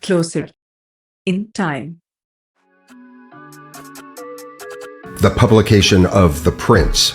closer in time. The publication of The Prince.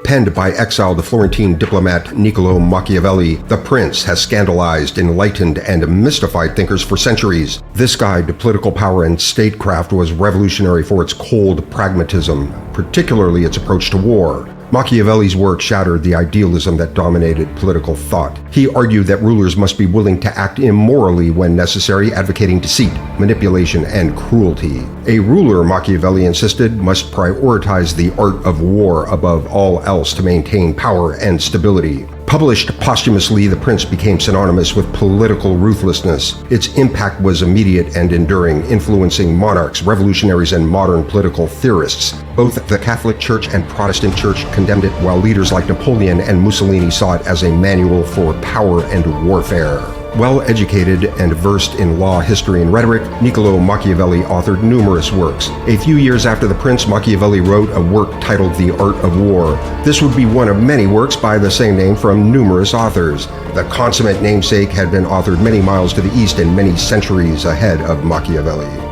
Penned by exiled Florentine diplomat Niccolò Machiavelli, The Prince has scandalized, enlightened, and mystified thinkers for centuries. This guide to political power and statecraft was revolutionary for its cold pragmatism, particularly its approach to war. Machiavelli's work shattered the idealism that dominated political thought. He argued that rulers must be willing to act immorally when necessary, advocating deceit, manipulation, and cruelty. A ruler, Machiavelli insisted, must prioritize the art of war above all else to maintain power and stability. Published posthumously, The Prince became synonymous with political ruthlessness. Its impact was immediate and enduring, influencing monarchs, revolutionaries, and modern political theorists. Both the Catholic Church and Protestant Church condemned it, while leaders like Napoleon and Mussolini saw it as a manual for power and warfare. Well-educated and versed in law, history, and rhetoric, Niccolò Machiavelli authored numerous works. A few years after The Prince, Machiavelli wrote a work titled The Art of War. This would be one of many works by the same name from numerous authors. The consummate namesake had been authored many miles to the east and many centuries ahead of Machiavelli.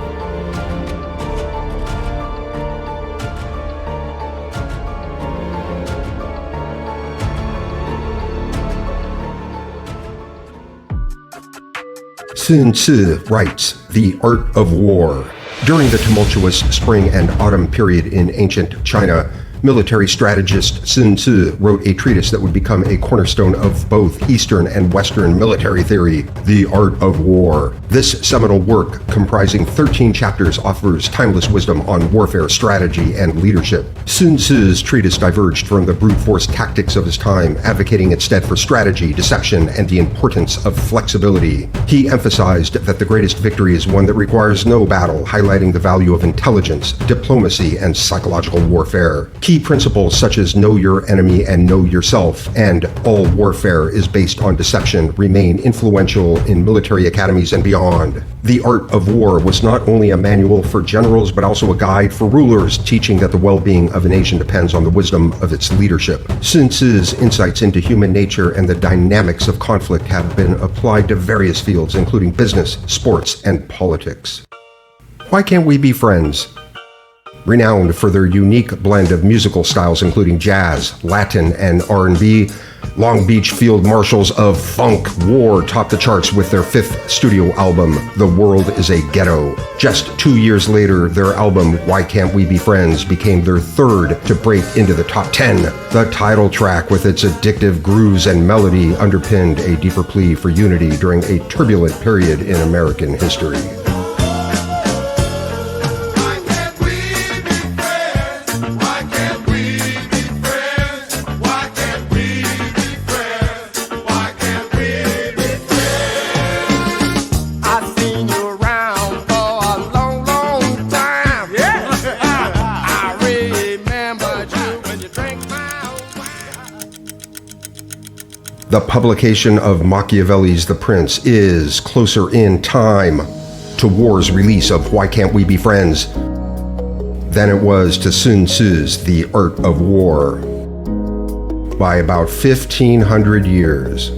Sun Tzu writes, The Art of War. During the tumultuous spring and autumn period in ancient China, military strategist Sun Tzu wrote a treatise that would become a cornerstone of both Eastern and Western military theory, The Art of War. This seminal work, comprising 13 chapters, offers timeless wisdom on warfare strategy and leadership. Sun Tzu's treatise diverged from the brute force tactics of his time, advocating instead for strategy, deception, and the importance of flexibility. He emphasized that the greatest victory is one that requires no battle, highlighting the value of intelligence, diplomacy, and psychological warfare. Key principles such as know your enemy and know yourself, and all warfare is based on deception, remain influential in military academies and beyond. The Art of War was not only a manual for generals, but also a guide for rulers, teaching that the well-being of a nation depends on the wisdom of its leadership. Sun Tzu's insights into human nature and the dynamics of conflict have been applied to various fields, including business, sports, and politics. Why Can't We Be Friends? Renowned for their unique blend of musical styles including jazz, Latin, and R&B, Long Beach Field Marshals of Funk War topped the charts with their 5th studio album, The World is a Ghetto. Just 2 years later, their album, Why Can't We Be Friends, became their 3rd to break into the top 10. The title track, with its addictive grooves and melody, underpinned a deeper plea for unity during a turbulent period in American history. The publication of Machiavelli's The Prince is closer in time to war's release of Why Can't We Be Friends than it was to Sun Tzu's The Art of War by about 1,500 years.